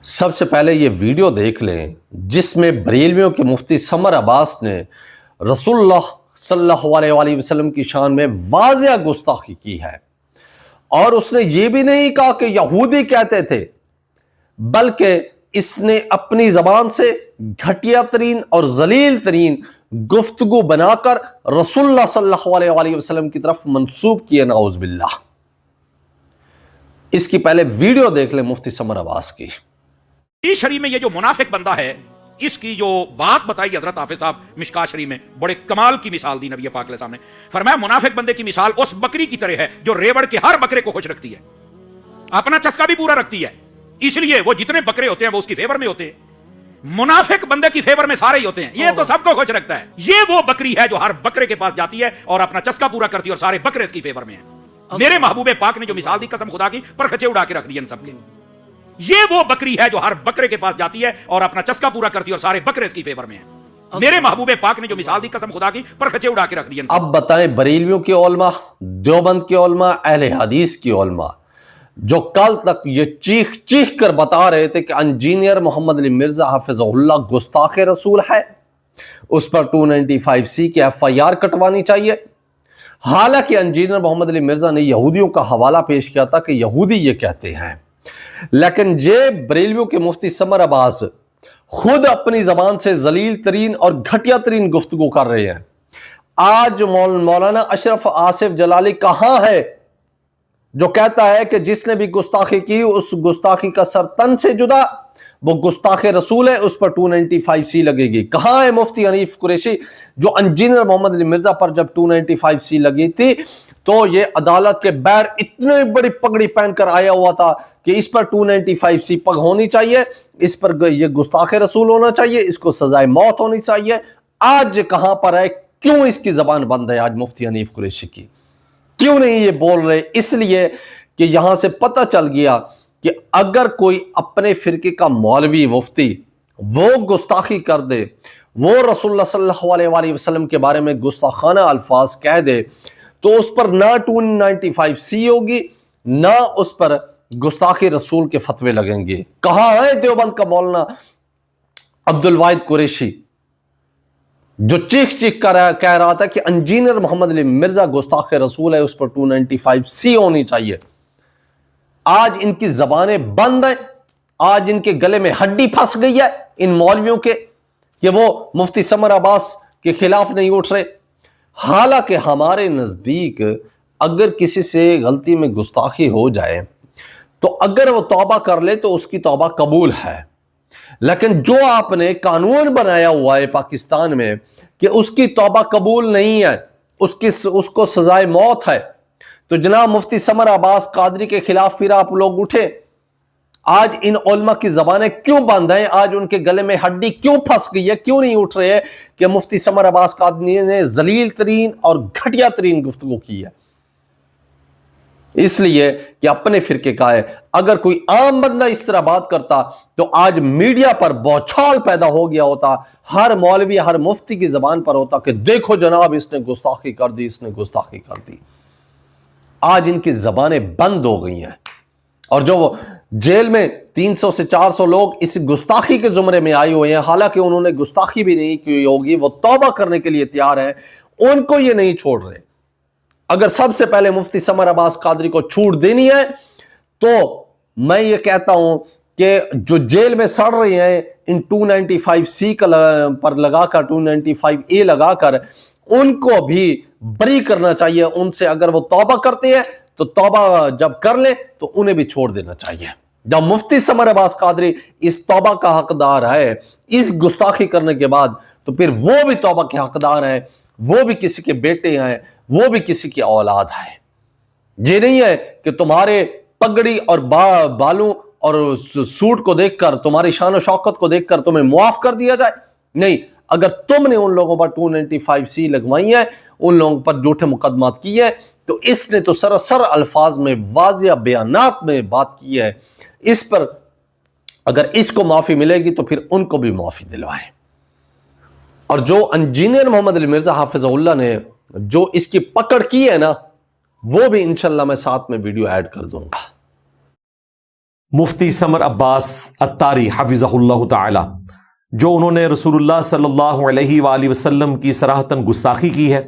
سب سے پہلے یہ ویڈیو دیکھ لیں جس میں بریلویوں کے مفتی سمر عباس نے رسول اللہ صلی اللہ علیہ وآلہ وسلم کی شان میں واضح گستاخی کی ہے، اور اس نے یہ بھی نہیں کہا کہ یہودی کہتے تھے، بلکہ اس نے اپنی زبان سے گھٹیا ترین اور ذلیل ترین گفتگو بنا کر رسول اللہ صلی اللہ علیہ وآلہ وسلم کی طرف منسوب کیے، نعوذ باللہ۔ اس کی پہلے ویڈیو دیکھ لیں مفتی سمر عباس کی۔ شریف میں یہ جو منافق بندہ ہے، اس کی جو بات بتائی حضرت حافظ صاحب مشکاہ شریف میں، بڑے کمال کی مثال دی نبی پاک علیہ السلام نے۔ فرمایا منافق بندے کی مثال اس بکری کی طرح ہے جو ریوڑ کے ہر بکرے کو خوش رکھتی ہے، اپنا چسکا بھی پورا رکھتی ہے، اس لیے وہ جتنے بکرے ہوتے ہیں وہ اس کی فیور میں ہوتے ہیں۔ منافق بندے کی فیور میں سارے ہی ہوتے ہیں، یہ تو سب کو خوش رکھتا ہے۔ یہ وہ بکری ہے جو ہر بکرے کے پاس جاتی ہے اور اپنا چسکا پورا کرتی ہے، اور سارے بکرے اس کی فیور میں ہیں۔ میرے محبوب پاک نے جو مثال دی، قسم خدا کی پرخچے اڑا کے رکھ دی ان سب کے۔ یہ وہ بکری ہے جو ہر بکرے کے پاس جاتی ہے اور اپنا چسکا پورا کرتی ہے، اور سارے بکرے اس کی فیور میں ہیں۔ میرے محبوب پاک نے جو مثال دی، قسم خدا کی پرخچے اڑا کے رکھ دی۔ اب بتائیں بریلویوں کی علماء، دیوبند کی علماء، اہل حدیث کی علماء جو کل تک یہ چیخ چیخ کر بتا رہے تھے کہ انجینئر محمد علی مرزا حافظہ اللہ گستاخ رسول ہے، اس پر 295C کی FIR کٹوانی چاہیے، حالانکہ انجینئر محمد علی مرزا نے یہودیوں کا حوالہ پیش کیا تھا کہ یہودی یہ کہتے ہیں، لیکن یہ بریلویوں کے مفتی سمر عباس خود اپنی زبان سے ذلیل ترین اور گھٹیا ترین گفتگو کر رہے ہیں۔ آج مولانا اشرف آصف جلالی کہاں ہے جو کہتا ہے کہ جس نے بھی گستاخی کی اس گستاخی کا سر تن سے جدا، وہ گستاخ رسول ہے، اس پر 295C لگے گی؟ کہاں ہے مفتی حنیف قریشی جو انجینئر محمد علی مرزا پر جب 295C لگی تھی تو یہ عدالت کے بیر اتنے بڑی پگڑی پہن کر آیا ہوا تھا کہ اس پر 295C پگ ہونی چاہیے، اس پر یہ گستاخ رسول ہونا چاہیے، اس کو سزائے موت ہونی چاہیے۔ آج کہاں پر ہے؟ کیوں اس کی زبان بند ہے آج مفتی حنیف قریشی کی؟ کیوں نہیں یہ بول رہے؟ اس لیے کہ یہاں سے پتہ چل گیا کہ اگر کوئی اپنے فرقے کا مولوی مفتی وہ گستاخی کر دے، وہ رسول اللہ صلی اللہ علیہ وآلہ وسلم کے بارے میں گستاخانہ الفاظ کہہ دے، تو اس پر نہ 295C ہوگی، نہ اس پر گستاخی رسول کے فتوے لگیں گے۔ کہاں ہے دیوبند کا مولانا عبد الواحد قریشی جو چیخ چیخ کر کہہ رہا تھا کہ انجینئر محمد علی مرزا گستاخ رسول ہے، اس پر 295C ہونی چاہیے؟ آج ان کی زبانیں بند ہیں، آج ان کے گلے میں ہڈی پھنس گئی ہے ان مولویوں کے کہ وہ مفتی سمر عباس کے خلاف نہیں اٹھ رہے۔ حالانکہ ہمارے نزدیک اگر کسی سے غلطی میں گستاخی ہو جائے تو اگر وہ توبہ کر لے تو اس کی توبہ قبول ہے، لیکن جو آپ نے قانون بنایا ہوا ہے پاکستان میں کہ اس کی توبہ قبول نہیں ہے، اس کو سزائے موت ہے، تو جناب مفتی سمر عباس قادری کے خلاف پھر آپ لوگ اٹھے۔ آج ان علماء کی زبانیں کیوں بند ہیں؟ آج ان کے گلے میں ہڈی کیوں پھنس گئی ہے؟ کیوں نہیں اٹھ رہے کہ مفتی سمر عباس قادری نے ذلیل ترین اور گھٹیا ترین گفتگو کی ہے؟ اس لیے کہ اپنے فرقے کا ہے۔ اگر کوئی عام بندہ اس طرح بات کرتا تو آج میڈیا پر بوچھال پیدا ہو گیا ہوتا، ہر مولوی ہر مفتی کی زبان پر ہوتا کہ دیکھو جناب اس نے گستاخی کر دی، اس نے گستاخی کر دی۔ آج ان کی زبانیں بند ہو گئی ہیں، اور جو وہ جیل میں 300 سے 400 لوگ اس گستاخی کے زمرے میں آئے ہوئے ہیں، حالانکہ انہوں نے گستاخی بھی نہیں کی ہوگی، وہ توبہ کرنے کے لیے تیار ہیں، ان کو یہ نہیں چھوڑ رہے۔ اگر سب سے پہلے مفتی سمر عباس قادری کو چھوٹ دینی ہے تو میں یہ کہتا ہوں کہ جو جیل میں سڑ رہے ہیں ان 295C پر لگا کر 295A لگا کر ان کو بھی بری کرنا چاہیے۔ ان سے اگر وہ توبہ کرتے ہیں تو توبہ جب کر لیں تو انہیں بھی چھوڑ دینا چاہیے۔ جب مفتی سمر عباس قادری اس توبہ کا حقدار ہے اس گستاخی کرنے کے بعد، تو پھر وہ بھی توبہ کے حقدار ہیں، وہ بھی کسی کے بیٹے ہیں، وہ بھی کسی کی اولاد ہے۔ یہ نہیں ہے کہ تمہارے پگڑی اور بالوں اور سوٹ کو دیکھ کر، تمہاری شان و شوکت کو دیکھ کر تمہیں معاف کر دیا جائے۔ نہیں، اگر تم نے ان لوگوں پر 295C لگوائی ہے، ان لوگوں پر جھوٹے مقدمات کی ہے، تو اس نے تو سراسر الفاظ میں واضح بیانات میں بات کی ہے، اس پر اگر اس کو معافی ملے گی تو پھر ان کو بھی معافی دلوائیں۔ اور جو انجینئر محمد علی مرزا حافظہ اللہ نے جو اس کی پکڑ کی ہے نا، وہ بھی انشاءاللہ میں ساتھ میں ویڈیو ایڈ کر دوں گا۔ مفتی سمر عباس اتاری حفظہ اللہ تعالی، جو انہوں نے رسول اللہ صلی اللہ علیہ وآلہ وسلم کی صراحتاً گستاخی کی ہے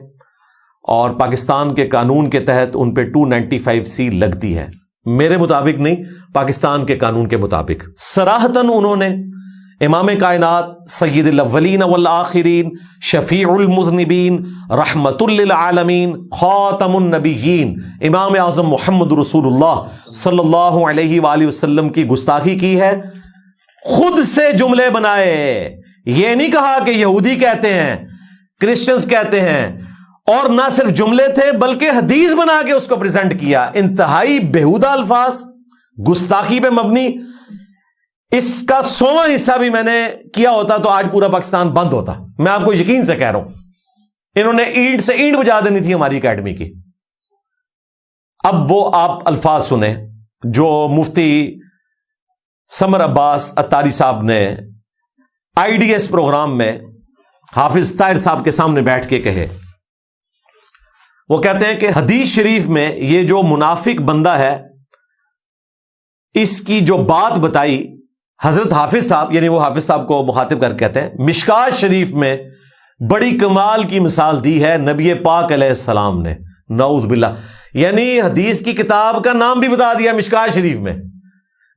اور پاکستان کے قانون کے تحت ان پہ 295C لگتی ہے، میرے مطابق نہیں، پاکستان کے قانون کے مطابق صراحتاً انہوں نے امام کائنات، سید الاولین والآخرین، شفیع المذنبین، رحمت للعالمین، خاتم النبیین، امام اعظم محمد رسول اللہ صلی اللہ علیہ وآلہ وسلم کی گستاخی کی ہے، خود سے جملے بنائے، یہ نہیں کہا کہ یہودی کہتے ہیں، کرسچنز کہتے ہیں، اور نہ صرف جملے تھے بلکہ حدیث بنا کے اس کو پریزنٹ کیا، انتہائی بیہودہ الفاظ، گستاخی پہ مبنی۔ اس کا 100واں حصہ بھی میں نے کیا ہوتا تو آج پورا پاکستان بند ہوتا، میں آپ کو یقین سے کہہ رہا ہوں۔ انہوں نے اینٹ سے اینٹ بجا دینی تھی ہماری اکیڈمی کی۔ اب وہ آپ الفاظ سنیں جو مفتی سمر عباس اتاری صاحب نے IDS پروگرام میں حافظ طاہر صاحب کے سامنے بیٹھ کے کہے۔ وہ کہتے ہیں کہ حدیث شریف میں یہ جو منافق بندہ ہے، اس کی جو بات بتائی حضرت حافظ صاحب، یعنی وہ حافظ صاحب کو مخاطب کر کہتے ہیں، مشکات شریف میں بڑی کمال کی مثال دی ہے نبی پاک علیہ السلام نے، نعوذ باللہ، یعنی حدیث کی کتاب کا نام بھی بتا دیا مشکات شریف میں۔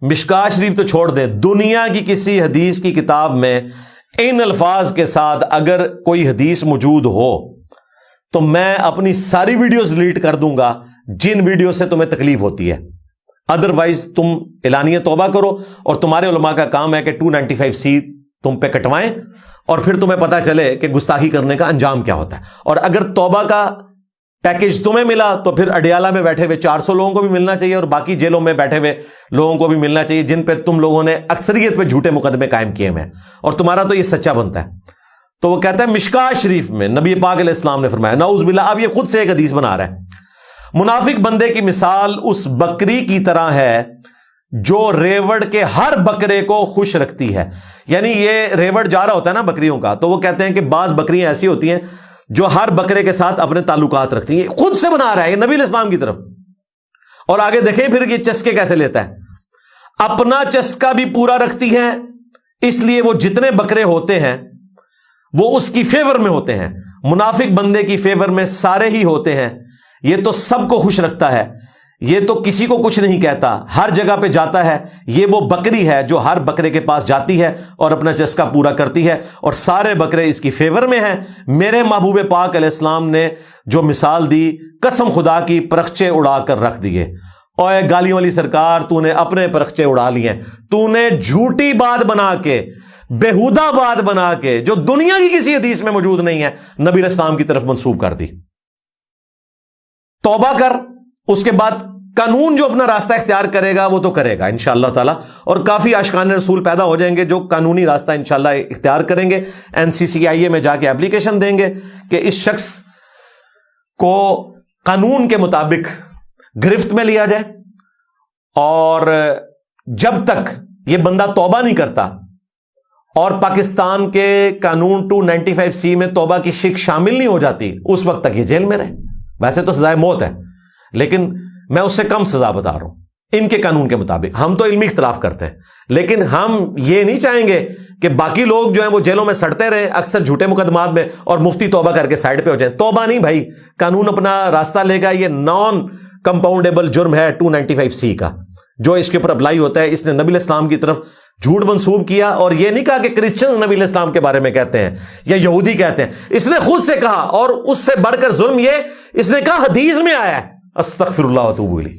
مشکات شریف تو چھوڑ دیں، دنیا کی کسی حدیث کی کتاب میں ان الفاظ کے ساتھ اگر کوئی حدیث موجود ہو تو میں اپنی ساری ویڈیوز ڈیلیٹ کر دوں گا جن ویڈیو سے تمہیں تکلیف ہوتی ہے۔ ادروائز تم اعلانیہ توبہ کرو، اور تمہارے علماء کا کام ہے کہ 295C تم پہ کٹوائیں، اور پھر تمہیں پتا چلے کہ گستاخی کرنے کا انجام کیا ہوتا ہے۔ اور اگر توبہ کا پیکج تمہیں ملا تو پھر اڈیالہ میں بیٹھے ہوئے 400 لوگوں کو بھی ملنا چاہیے، اور باقی جیلوں میں بیٹھے ہوئے لوگوں کو بھی ملنا چاہیے جن پہ تم لوگوں نے اکثریت پہ جھوٹے مقدمے قائم کیے ہیں، اور تمہارا تو یہ سچا بنتا ہے۔ تو وہ کہتا ہے مشکات شریف میں نبی پاک علیہ السلام نے فرمایا، نعوذ باللہ، اب یہ خود سے ایک حدیث بنا رہا ہے، منافق بندے کی مثال اس بکری کی طرح ہے جو ریوڑ کے ہر بکرے کو خوش رکھتی ہے۔ یعنی یہ ریوڑ جا رہا ہوتا ہے نا بکریوں کا، تو وہ کہتے ہیں کہ بعض بکریاں ایسی ہوتی ہیں جو ہر بکرے کے ساتھ اپنے تعلقات رکھتی ہیں، خود سے بنا رہا ہے یہ نبی علیہ السلام کی طرف۔ اور آگے دیکھیں پھر یہ چسکے کیسے لیتا ہے، اپنا چسکا بھی پورا رکھتی ہے، اس لیے وہ جتنے بکرے ہوتے ہیں وہ اس کی فیور میں ہوتے ہیں، منافق بندے کی فیور میں سارے ہی ہوتے ہیں۔ یہ تو سب کو خوش رکھتا ہے، یہ تو کسی کو کچھ نہیں کہتا، ہر جگہ پہ جاتا ہے، یہ وہ بکری ہے جو ہر بکرے کے پاس جاتی ہے اور اپنا چسکا پورا کرتی ہے، اور سارے بکرے اس کی فیور میں ہیں۔ میرے محبوب پاک علیہ السلام نے جو مثال دی، قسم خدا کی پرخچے اڑا کر رکھ دیے۔ اوے گالیوں والی سرکار، تو نے اپنے پرخچے اڑا لیے، تو نے جھوٹی بات بنا کے، بیہودہ بات بنا کے، جو دنیا کی کسی حدیث میں موجود نہیں ہے، نبی علیہ السلام کی طرف منسوب کر دی۔ توبہ کر، اس کے بعد قانون جو اپنا راستہ اختیار کرے گا وہ تو کرے گا انشاءاللہ تعالی، اور کافی عاشقان رسول پیدا ہو جائیں گے جو قانونی راستہ انشاءاللہ اختیار کریں گے، NCCIA میں جا کے اپلیکیشن دیں گے کہ اس شخص کو قانون کے مطابق گرفت میں لیا جائے، اور جب تک یہ بندہ توبہ نہیں کرتا اور پاکستان کے قانون 295C میں توبہ کی شک شامل نہیں ہو جاتی، اس وقت تک یہ جیل میں رہے۔ ویسے تو سزائے موت ہے، لیکن میں اس سے کم سزا بتا رہا ہوں ان کے قانون کے مطابق۔ ہم تو علمی اختلاف کرتے ہیں، لیکن ہم یہ نہیں چاہیں گے کہ باقی لوگ جو ہیں وہ جیلوں میں سڑتے رہے اکثر جھوٹے مقدمات میں، اور مفتی توبہ کر کے سائڈ پہ ہو جائیں۔ توبہ نہیں بھائی، قانون اپنا راستہ لے گا۔ یہ نان کمپاؤنڈیبل جرم ہے 295C کا جو اس کے اوپر اپلائی ہوتا ہے۔ اس نے نبی علیہ السلام کی طرف جھوٹ منسوب کیا، اور یہ نہیں کہا کہ کرسچن نبی علیہ السلام کے بارے میں کہتے ہیں یا یہودی کہتے ہیں، اس نے خود سے کہا، اور اس سے بڑھ کر ظلم یہ اس نے کہا حدیث میں آیا ہے۔ استغفر اللہ و اتوب الیہ۔